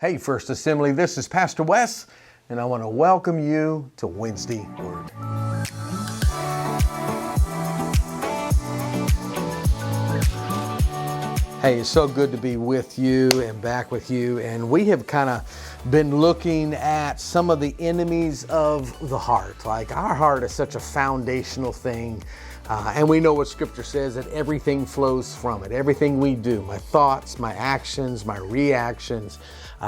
Hey, First Assembly, this is Pastor Wes, and I want to welcome you to Wednesday Word. Hey, it's so good to be with you and back with you, and we have kind of been looking at some of the enemies of the heart. Like, our heart is such a foundational thing. And we know what Scripture says, that everything flows from it. Everything we do, my thoughts, my actions, my reactions,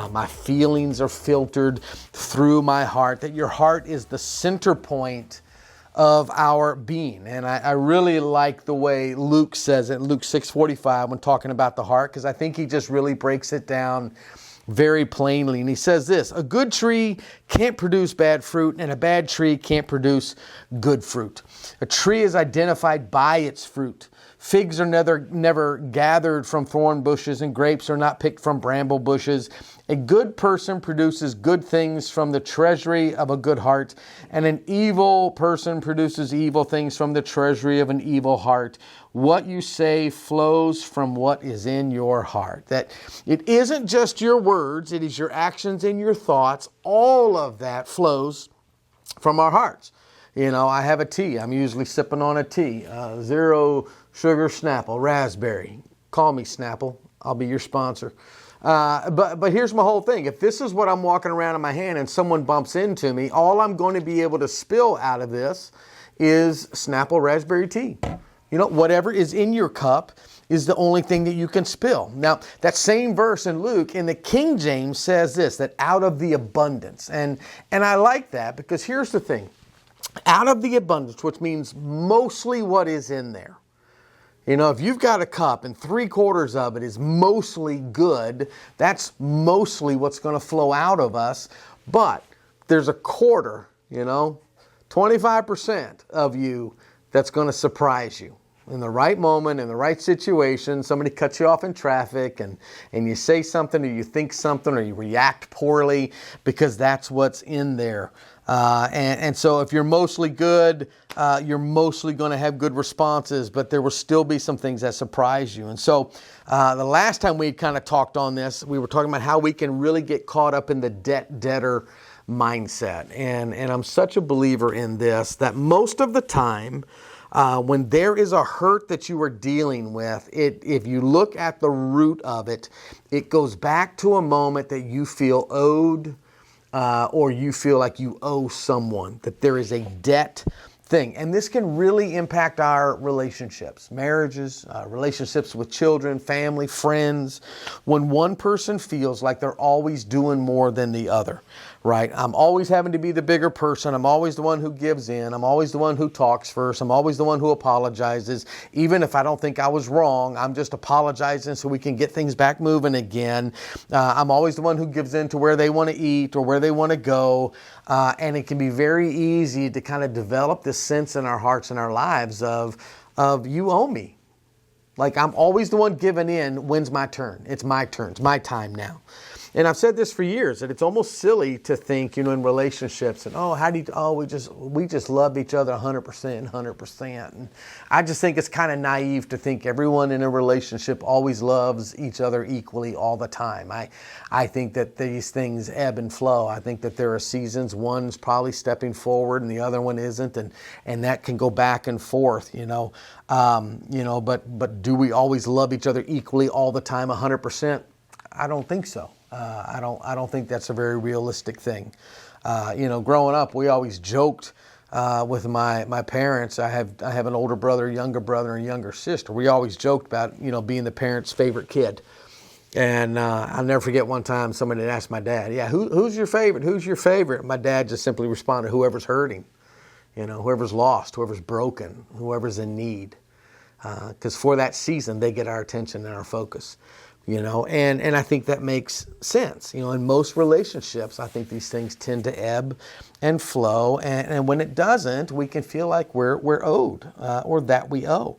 my feelings are filtered through my heart, that your heart is the center point of our being. And I really like the way Luke says it, Luke 6:45, when talking about the heart, because I think he just really breaks it down very plainly. And he says this: a good tree can't produce bad fruit, and a bad tree can't produce good fruit. A tree is identified by its fruit. Figs are never gathered from thorn bushes, and grapes are not picked from bramble bushes. A good person produces good things from the treasury of a good heart, and an evil person produces evil things from the treasury of an evil heart. What you say flows from what is in your heart. That it isn't just your words, it is your actions and your thoughts. All of that flows from our hearts. You know, I have a tea. I'm usually sipping on a tea. Zero sugar Snapple, raspberry. Call me Snapple. I'll be your sponsor. But here's my whole thing. If this is what I'm walking around in my hand and someone bumps into me, all I'm going to be able to spill out of this is Snapple raspberry tea. You know, whatever is in your cup is the only thing that you can spill. Now, that same verse in Luke, in the King James, says this, that out of the abundance. And I like that, because here's the thing. Out of the abundance, which means mostly what is in there. You know, if you've got a cup and 3/4 of it is mostly good, that's mostly what's going to flow out of us. But there's a quarter, 25% of you that's going to surprise you. In the right moment, in the right situation, somebody cuts you off in traffic and you say something, or you think something, or you react poorly, because that's what's in there. And so if you're mostly good, you're mostly going to have good responses, but there will still be some things that surprise you. And so the last time we kind of talked on this, we were talking about how we can really get caught up in the debtor mindset. And I'm such a believer in this, that most of the time, when there is a hurt that you are dealing with, if you look at the root of it, it goes back to a moment that you feel owed, or you feel like you owe someone, that there is a debt thing. And this can really impact our relationships, marriages, relationships with children, family, friends, when one person feels like they're always doing more than the other, right? I'm always having to be the bigger person. I'm always the one who gives in. I'm always the one who talks first. I'm always the one who apologizes. Even if I don't think I was wrong, I'm just apologizing so we can get things back moving again. I'm always the one who gives in to where they want to eat or where they want to go. And it can be very easy to kind of develop this sense in our hearts and our lives of you owe me. Like, I'm always the one giving in. When's my turn? It's my turn. It's my time now. And I've said this for years, that it's almost silly to think, in relationships, and we just love each other 100%. And I just think it's kind of naive to think everyone in a relationship always loves each other equally all the time. I think that these things ebb and flow. I think that there are seasons, one's probably stepping forward and the other one isn't, and that can go back and forth, but do we always love each other equally all the time, 100%? I don't think so. I don't think that's a very realistic thing. Growing up, we always joked with my parents. I have an older brother, younger brother, and younger sister. We always joked about being the parent's favorite kid. And I'll never forget one time somebody had asked my dad, who's your favorite? Who's your favorite? My dad just simply responded, whoever's hurting, whoever's lost, whoever's broken, whoever's in need. Because for that season, they get our attention and our focus. And I think that makes sense. In most relationships, I think these things tend to ebb and flow. And when it doesn't, we can feel like we're owed, or that we owe.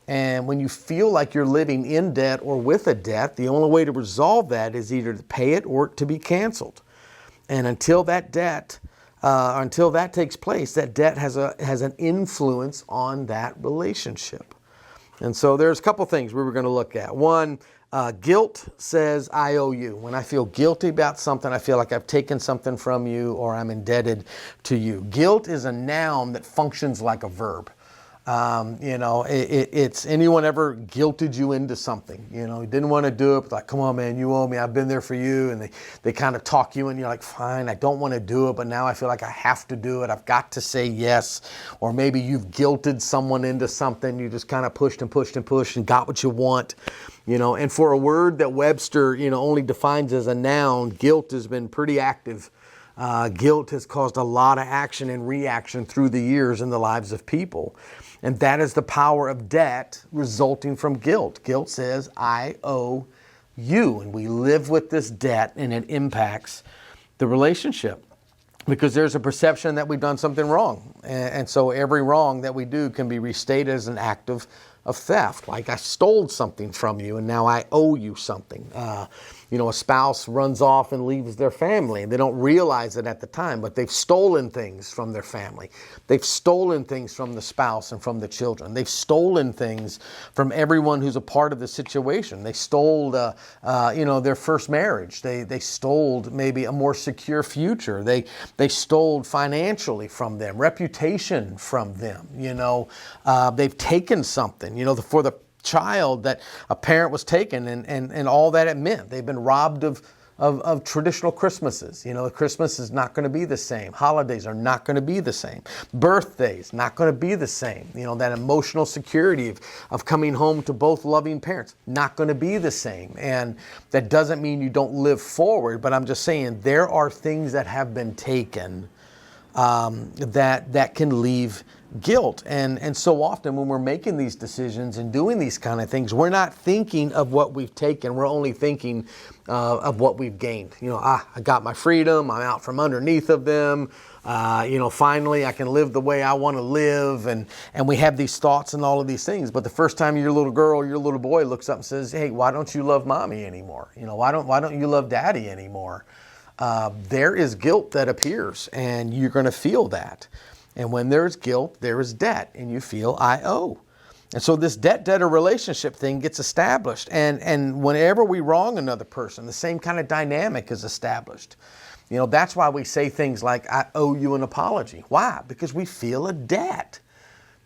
And when you feel like you're living in debt or with a debt, the only way to resolve that is either to pay it or to be canceled. And until that takes place, that debt has an influence on that relationship. And so there's a couple things we were going to look at. One, Guilt says, I owe you. When I feel guilty about something, I feel like I've taken something from you or I'm indebted to you. Guilt is a noun that functions like a verb. It's anyone ever guilted you into something, you didn't want to do it, but like, come on, man, you owe me. I've been there for you. And they kind of talk you and you're like, fine, I don't want to do it, but now I feel like I have to do it. I've got to say yes. Or maybe you've guilted someone into something. You just kind of pushed and pushed and pushed and got what you want, and for a word that Webster, only defines as a noun, guilt has been pretty active. Guilt has caused a lot of action and reaction through the years in the lives of people. And that is the power of debt resulting from guilt. Guilt says, I owe you. And we live with this debt and it impacts the relationship because there's a perception that we've done something wrong. And so every wrong that we do can be restated as an act of theft. Like I stole something from you and now I owe you something. A spouse runs off and leaves their family and they don't realize it at the time, but they've stolen things from their family. They've stolen things from the spouse and from the children. They've stolen things from everyone who's a part of the situation. They stole, their first marriage. They stole maybe a more secure future. They stole financially from them, reputation from them. They've taken something, for the child that a parent was taken and all that it meant. They've been robbed of traditional Christmases. Christmas is not going to be the same. Holidays are not going to be the same. Birthdays, not going to be the same. That emotional security of coming home to both loving parents, not going to be the same. And that doesn't mean you don't live forward, but I'm just saying there are things that have been taken that can leave guilt. And so often when we're making these decisions and doing these kind of things, we're not thinking of what we've taken. We're only thinking of what we've gained. I got my freedom. I'm out from underneath of them. Finally I can live the way I want to live. And we have these thoughts and all of these things. But the first time your little girl or your little boy looks up and says, hey, why don't you love mommy anymore? Why don't you love daddy anymore? There is guilt that appears and you're going to feel that. And when there's guilt, there is debt, and you feel I owe. And so this debt-debtor relationship thing gets established. And whenever we wrong another person, the same kind of dynamic is established. That's why we say things like, I owe you an apology. Why? Because we feel a debt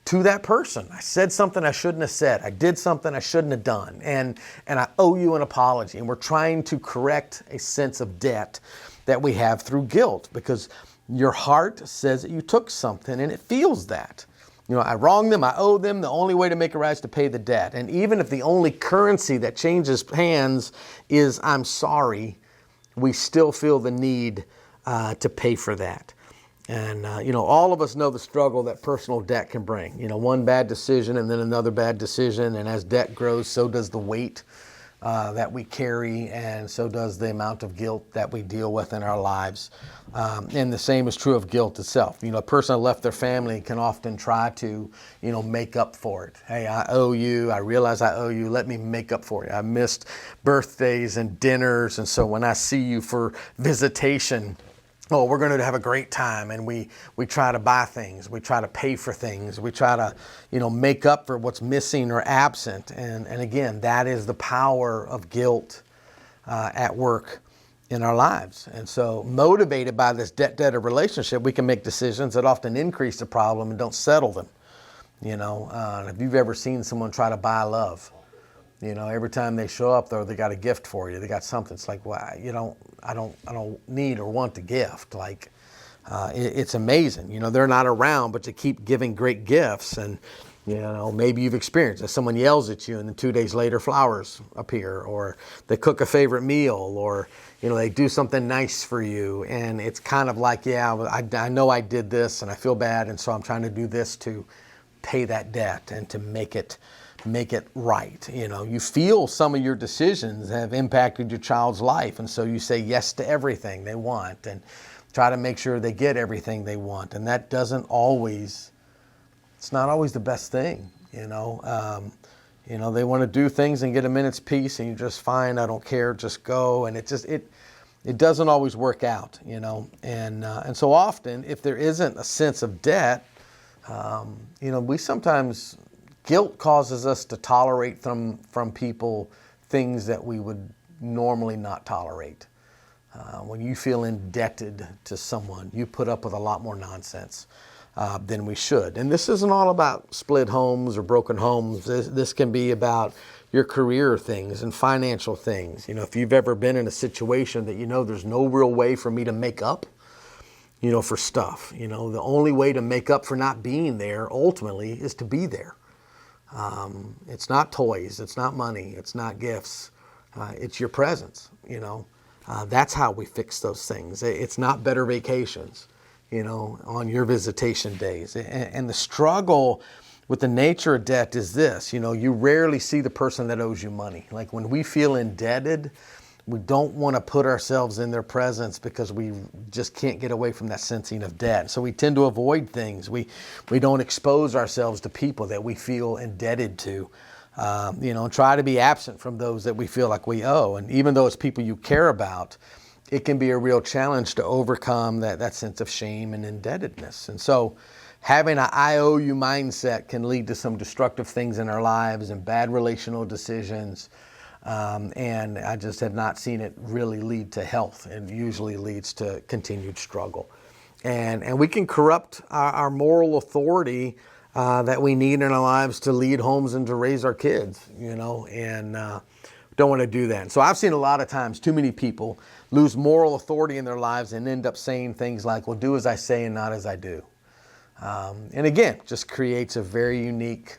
to that person. I said something I shouldn't have said. I did something I shouldn't have done. And I owe you an apology. And we're trying to correct a sense of debt that we have through guilt because your heart says that you took something and it feels that. I wronged them, I owe them. The only way to make it right is to pay the debt. And even if the only currency that changes hands is I'm sorry, we still feel the need to pay for that. And, all of us know the struggle that personal debt can bring. One bad decision and then another bad decision. And as debt grows, so does the weight that we carry, and so does the amount of guilt that we deal with in our lives. And the same is true of guilt itself. A person who left their family can often try to, make up for it. Hey, I owe you. I realize I owe you. Let me make up for it. I missed birthdays and dinners, and so when I see you for visitation, oh, we're going to have a great time, and we try to buy things, we try to pay for things, we try to, make up for what's missing or absent. And again, that is the power of guilt at work in our lives. And so motivated by this debt-debtor relationship, we can make decisions that often increase the problem and don't settle them. If you've ever seen someone try to buy love, every time they show up there, they got a gift for you. They got something. It's like, wow, I don't need or want the gift. Like, it's amazing. They're not around, but you keep giving great gifts. And, maybe you've experienced it. Someone yells at you and then 2 days later flowers appear, or they cook a favorite meal, or, they do something nice for you. And it's kind of like, yeah, I know I did this and I feel bad. And so I'm trying to do this to pay that debt and to make it right. You feel some of your decisions have impacted your child's life. And so you say yes to everything they want and try to make sure they get everything they want. And that it's not always the best thing. They want to do things and get a minute's peace and you're just fine. I don't care. Just go. And it doesn't always work out, and so often if there isn't a sense of debt, we sometimes, guilt causes us to tolerate from people things that we would normally not tolerate. When you feel indebted to someone, you put up with a lot more nonsense than we should. And this isn't all about split homes or broken homes. This can be about your career things and financial things. You know, if you've ever been in a situation that you know there's no real way for me to make up, you know, for stuff. You know, the only way to make up for not being there ultimately is to be there. It's not toys, it's not money, it's not gifts, it's your presence, you know. That's how we fix those things. It's not better vacations, you know, on your visitation days. And the struggle with the nature of debt is this, you know, you rarely see the person that owes you money. Like when we feel indebted, we don't want to put ourselves in their presence because we just can't get away from that sensing of debt. So we tend to avoid things. We don't expose ourselves to people that we feel indebted to. You know, try to be absent from those that we feel like we owe. And even though it's people you care about, it can be a real challenge to overcome that sense of shame and indebtedness. And so having an I owe you mindset can lead to some destructive things in our lives and bad relational decisions. And I just have not seen it really lead to health. It usually leads to continued struggle. And we can corrupt our moral authority that we need in our lives to lead homes and to raise our kids, you know, and don't want to do that. And so I've seen a lot of times too many people lose moral authority in their lives and end up saying things like, well, do as I say and not as I do. And again, just creates a very unique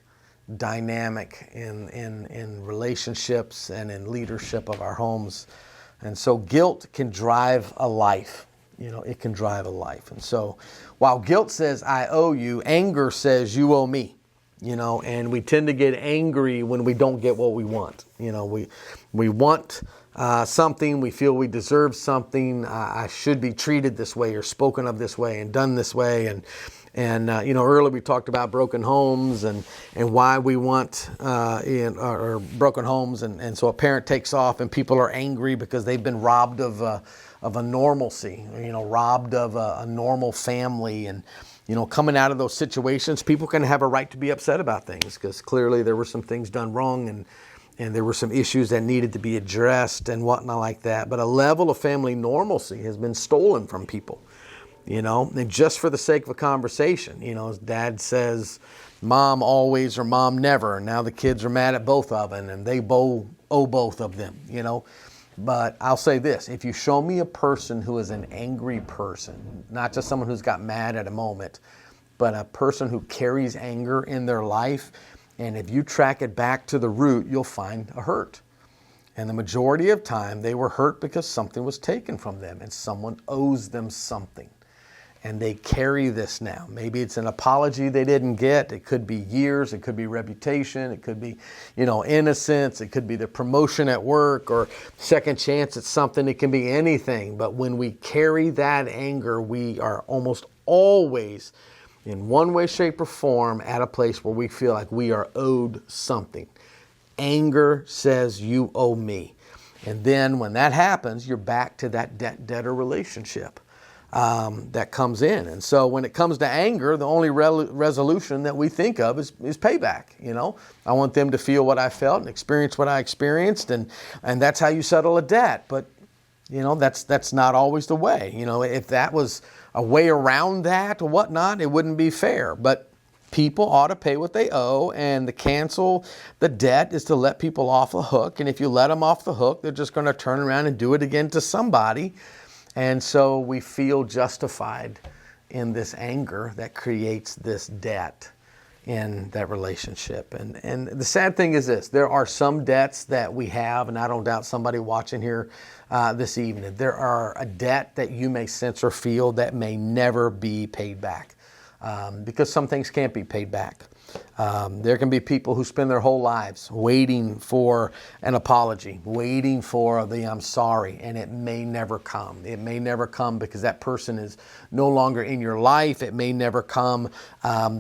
dynamic in relationships and in leadership of our homes. And so guilt can drive a life. You know, it can drive a life. And so while guilt says, I owe you, anger says, you owe me. You know, and we tend to get angry when we don't get what we want. You know, we want something, we feel we deserve something, I should be treated this way or spoken of this way and done this way. And you know, earlier we talked about broken homes and why we want or broken homes. And so a parent takes off and people are angry because they've been robbed of a normalcy, you know, robbed of a normal family. And, you know, coming out of those situations, people can have a right to be upset about things because clearly there were some things done wrong and there were some issues that needed to be addressed and whatnot like that. But a level of family normalcy has been stolen from people. You know, and just for the sake of a conversation, you know, dad says, mom always or mom never. And now the kids are mad at both of them and they owe both of them, you know. But I'll say this, if you show me a person who is an angry person, not just someone who's got mad at a moment, but a person who carries anger in their life, and if you track it back to the root, you'll find a hurt. And the majority of time, they were hurt because something was taken from them and someone owes them something. And they carry this now. Maybe it's an apology they didn't get. It could be years. It could be reputation. It could be, you know, innocence. It could be the promotion at work or second chance at something. It can be anything. But when we carry that anger, we are almost always, in one way, shape, or form, at a place where we feel like we are owed something. Anger says, you owe me. And then when that happens, you're back to that debt-debtor relationship. That comes in. And so when it comes to anger, the only resolution that we think of is payback. You know, I want them to feel what I felt and experience what I experienced, and that's how you settle a debt. But, you know, that's not always the way. You know, if that was a way around that or whatnot, it wouldn't be fair. But people ought to pay what they owe, and to cancel the debt is to let people off the hook. And if you let them off the hook, they're just going to turn around and do it again to somebody. And so we feel justified in this anger that creates this debt in that relationship. And the sad thing is this, there are some debts that we have, and I don't doubt somebody watching here this evening, there are a debt that you may sense or feel that may never be paid back because some things can't be paid back. There can be people who spend their whole lives waiting for an apology, waiting for the I'm sorry, and it may never come. It may never come because that person is no longer in your life. It may never come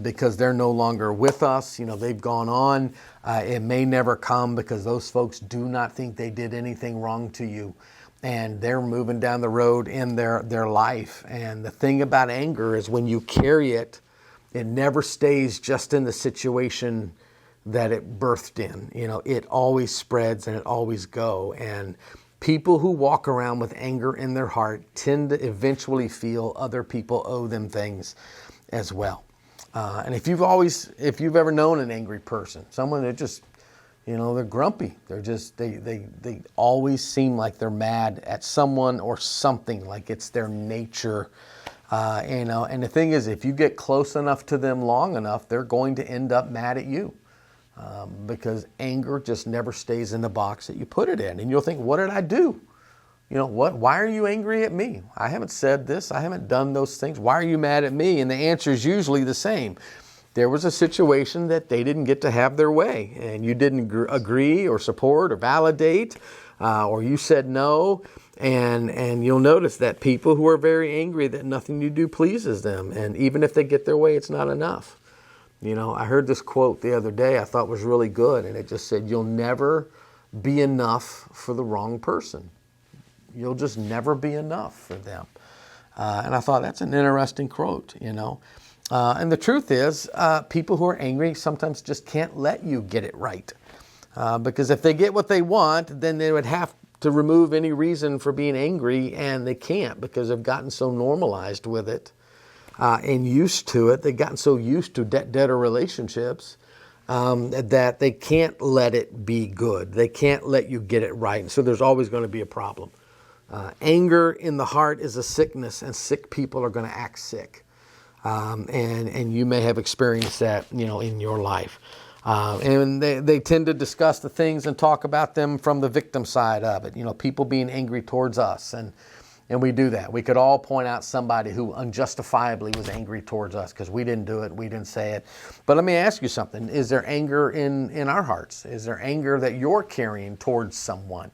because they're no longer with us. You know, they've gone on. It may never come because those folks do not think they did anything wrong to you, and they're moving down the road in their life. And the thing about anger is when you carry it, it never stays just in the situation that it birthed in. It always spreads and it always go. And people who walk around with anger in their heart tend to eventually feel other people owe them things as well. And if you've ever known an angry person, someone that just, they're grumpy. They're just, they always seem like they're mad at someone or something, like it's their nature. And the thing is, if you get close enough to them long enough, they're going to end up mad at you. Because anger just never stays in the box that you put it in. And you'll think, what did I do? Why are you angry at me? I haven't said this. I haven't done those things. Why are you mad at me? And the answer is usually the same. There was a situation that they didn't get to have their way, and you didn't agree or support or validate, or you said no. And you'll notice that people who are very angry, that nothing you do pleases them. And even if they get their way, it's not enough. I heard this quote the other day I thought was really good, and it just said, you'll never be enough for the wrong person. You'll just never be enough for them. And I thought that's an interesting quote, And the truth is, people who are angry sometimes just can't let you get it right. Because if they get what they want, then they would have to remove any reason for being angry, and they can't because they've gotten so normalized with it. And used to it. They've gotten so used to debtor relationships that they can't let it be good. They can't let you get it right. And so there's always going to be a problem. Anger in the heart is a sickness, and sick people are going to act sick. And you may have experienced that, in your life. And they tend to discuss the things and talk about them from the victim side of it. People being angry towards us. And we do that. We could all point out somebody who unjustifiably was angry towards us because we didn't do it, we didn't say it. But let me ask you something. Is there anger in our hearts? Is there anger that you're carrying towards someone?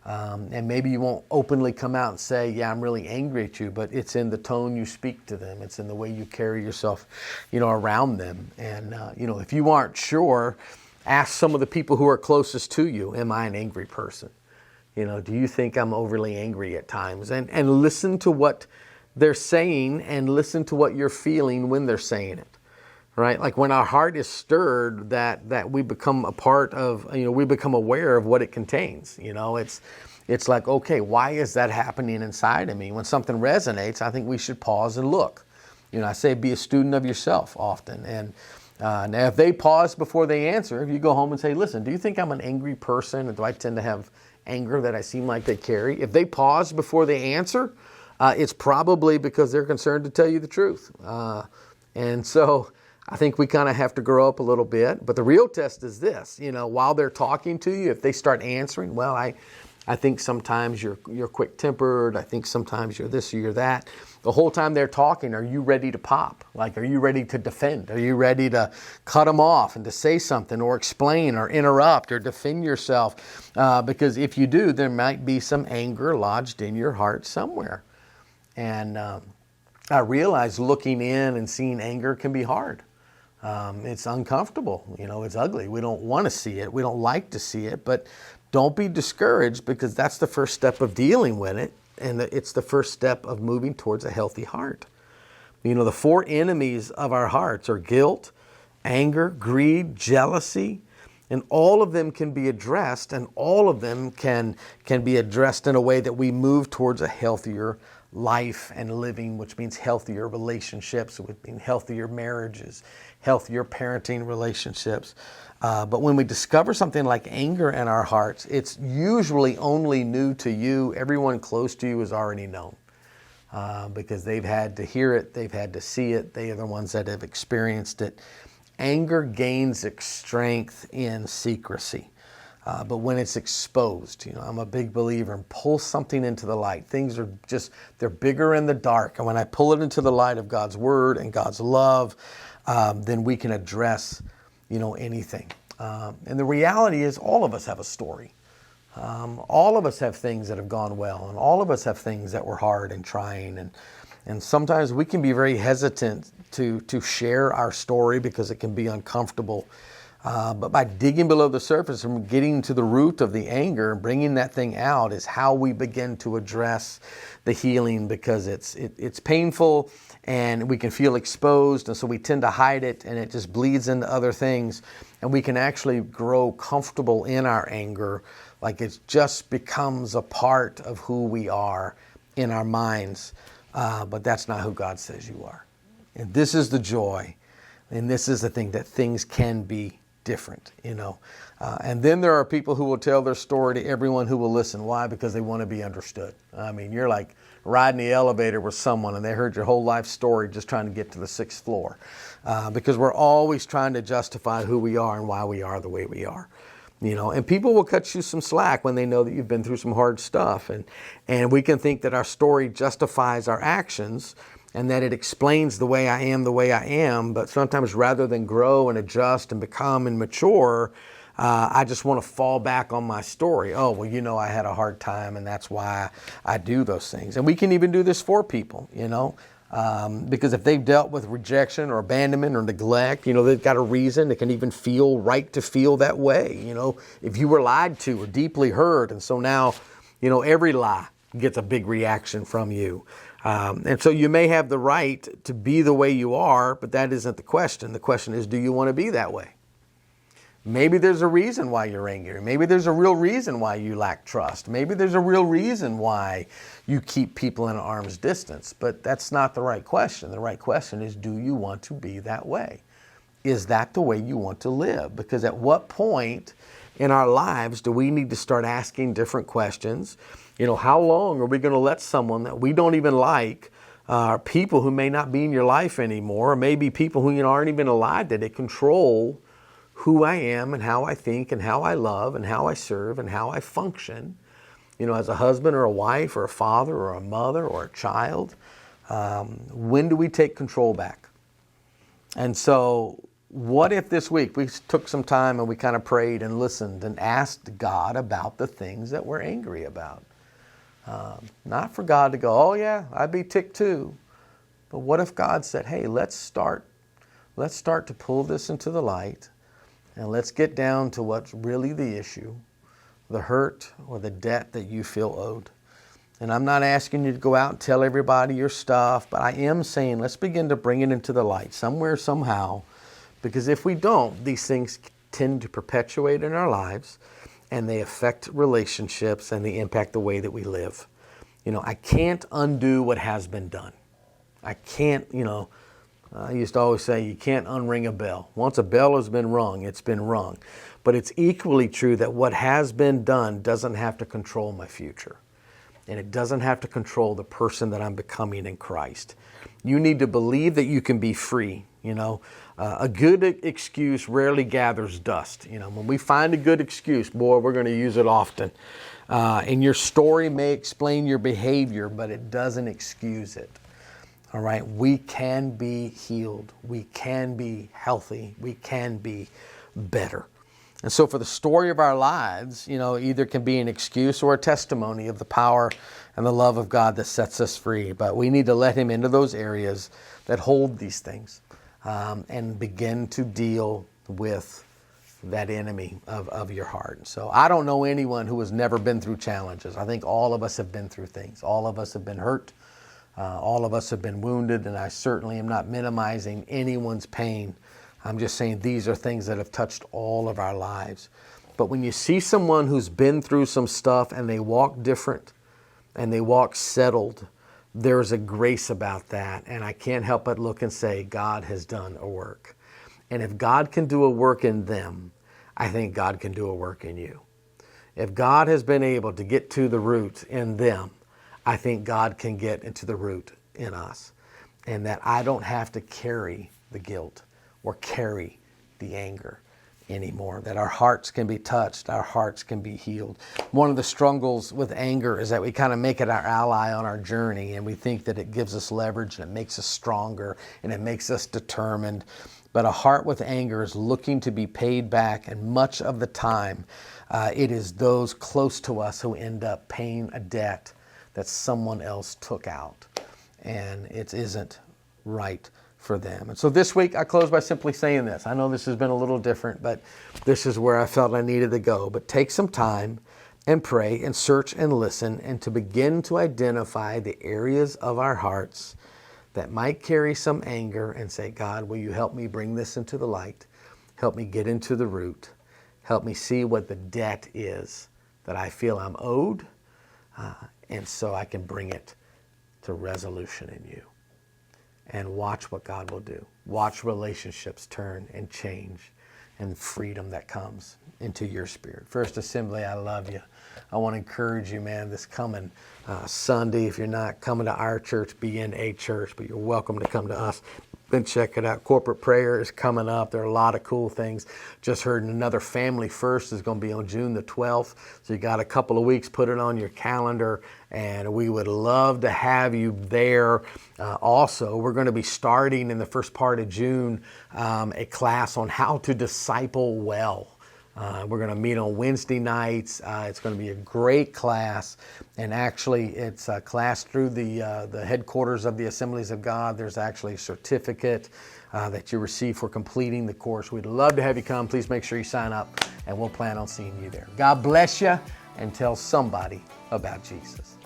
And maybe you won't openly come out and say, yeah, I'm really angry at you, but it's in the tone you speak to them. It's in the way you carry yourself, around them. And, if you aren't sure, ask some of the people who are closest to you, am I an angry person? Do you think I'm overly angry at times? And listen to what they're saying and listen to what you're feeling when they're saying it, right? Like when our heart is stirred, that we become a part of, we become aware of what it contains. It's like, okay, why is that happening inside of me? When something resonates, I think we should pause and look. I say be a student of yourself often. And now if they pause before they answer, if you go home and say, listen, do you think I'm an angry person? Or do I tend to have anger that I seem like they carry? If they pause before they answer, it's probably because they're concerned to tell you the truth. And so I think we kind of have to grow up a little bit. But the real test is this, while they're talking to you, if they start answering, well, I think sometimes you're quick-tempered. I think sometimes you're this or you're that. The whole time they're talking, are you ready to pop? Like, are you ready to defend? Are you ready to cut them off and to say something or explain or interrupt or defend yourself? Because if you do, there might be some anger lodged in your heart somewhere. And I realize looking in and seeing anger can be hard. It's uncomfortable. It's ugly. We don't want to see it. We don't like to see it. But don't be discouraged, because that's the first step of dealing with it. And it's the first step of moving towards a healthy heart. The 4 enemies of our hearts are guilt, anger, greed, jealousy, and all of them can be addressed, and all of them can be addressed in a way that we move towards a healthier life and living, which means healthier relationships, which means healthier marriages, healthier parenting relationships. But when we discover something like anger in our hearts, it's usually only new to you. Everyone close to you has already known because they've had to hear it, they've had to see it, they are the ones that have experienced it. Anger gains its strength in secrecy. But when it's exposed, I'm a big believer in pull something into the light. Things are they're bigger in the dark. And when I pull it into the light of God's word and God's love, then we can address, anything. And the reality is all of us have a story. All of us have things that have gone well, and all of us have things that were hard and trying. And sometimes we can be very hesitant to share our story because it can be uncomfortable. But by digging below the surface and getting to the root of the anger and bringing that thing out is how we begin to address the healing, because it's painful and we can feel exposed, and so we tend to hide it, and it just bleeds into other things, and we can actually grow comfortable in our anger, like it just becomes a part of who we are in our minds. But that's not who God says you are. And this is the joy, and this is the thing, that things can be different, and then there are people who will tell their story to everyone who will listen. Why? Because they want to be understood. I mean, you're like riding the elevator with someone and they heard your whole life story just trying to get to the 6th floor, because we're always trying to justify who we are and why we are the way we are. And people will cut you some slack when they know that you've been through some hard stuff, and we can think that our story justifies our actions and that it explains the way I am, but sometimes rather than grow and adjust and become and mature, I just want to fall back on my story. Oh, well, I had a hard time, and that's why I do those things. And we can even do this for people, because if they've dealt with rejection or abandonment or neglect, they've got a reason. It can even feel right to feel that way. If you were lied to or deeply hurt, and so now, every lie gets a big reaction from you. And so you may have the right to be the way you are, but that isn't the question. The question is, do you want to be that way? Maybe there's a reason why you're angry. Maybe there's a real reason why you lack trust. Maybe there's a real reason why you keep people in arm's distance. But that's not the right question. The right question is, do you want to be that way? Is that the way you want to live? Because at what point in our lives do we need to start asking different questions? How long are we going to let someone that we don't even like, people who may not be in your life anymore, or maybe people who aren't even alive today, control who I am and how I think and how I love and how I serve and how I function, as a husband or a wife or a father or a mother or a child? When do we take control back? And so what if this week we took some time and we kind of prayed and listened and asked God about the things that we're angry about? Not for God to go, oh yeah, I'd be ticked too. But what if God said, hey, let's start to pull this into the light, and let's get down to what's really the issue, the hurt or the debt that you feel owed. And I'm not asking you to go out and tell everybody your stuff, but I am saying let's begin to bring it into the light somewhere, somehow, because if we don't, these things tend to perpetuate in our lives, and they affect relationships, and they impact the way that we live. I can't undo what has been done. I can't, I used to always say, you can't unring a bell. Once a bell has been rung, it's been rung. But it's equally true that what has been done doesn't have to control my future. And it doesn't have to control the person that I'm becoming in Christ. You need to believe that you can be free. A good excuse rarely gathers dust. When we find a good excuse, boy, we're going to use it often. And your story may explain your behavior, but it doesn't excuse it. All right, we can be healed. We can be healthy. We can be better. And so for the story of our lives, either can be an excuse or a testimony of the power and the love of God that sets us free. But we need to let Him into those areas that hold these things, and begin to deal with that enemy of your heart. So I don't know anyone who has never been through challenges. I think all of us have been through things. All of us have been hurt. All of us have been wounded, and I certainly am not minimizing anyone's pain. I'm just saying these are things that have touched all of our lives. But when you see someone who's been through some stuff and they walk different and they walk settled, there's a grace about that. And I can't help but look and say, God has done a work. And if God can do a work in them, I think God can do a work in you. If God has been able to get to the root in them, I think God can get into the root in us. And that I don't have to carry the guilt or carry the anger anymore. That our hearts can be touched, our hearts can be healed. One of the struggles with anger is that we kind of make it our ally on our journey, and we think that it gives us leverage and it makes us stronger and it makes us determined. But a heart with anger is looking to be paid back, and much of the time it is those close to us who end up paying a debt that someone else took out. And it isn't right for them. And so this week I close by simply saying this. I know this has been a little different, but this is where I felt I needed to go. But take some time and pray and search and listen and to begin to identify the areas of our hearts that might carry some anger and say, God, will you help me bring this into the light? Help me get into the root. Help me see what the debt is that I feel I'm owed, and so I can bring it to resolution in you. And watch what God will do. Watch relationships turn and change and freedom that comes into your spirit. First Assembly, I love you. I want to encourage you, man, this coming Sunday, if you're not coming to our church, be in a church, but you're welcome to come to us. Then check it out. Corporate prayer is coming up. There are a lot of cool things. Just heard another Family First is going to be on June the 12th. So you got a couple of weeks, put it on your calendar, and we would love to have you there. Also, we're going to be starting in the first part of June a class on how to disciple well. We're going to meet on Wednesday nights. It's going to be a great class, and actually it's a class through the headquarters of the Assemblies of God. There's actually a certificate that you receive for completing the course. We'd love to have you come. Please make sure you sign up, and we'll plan on seeing you there. God bless you, and tell somebody about Jesus.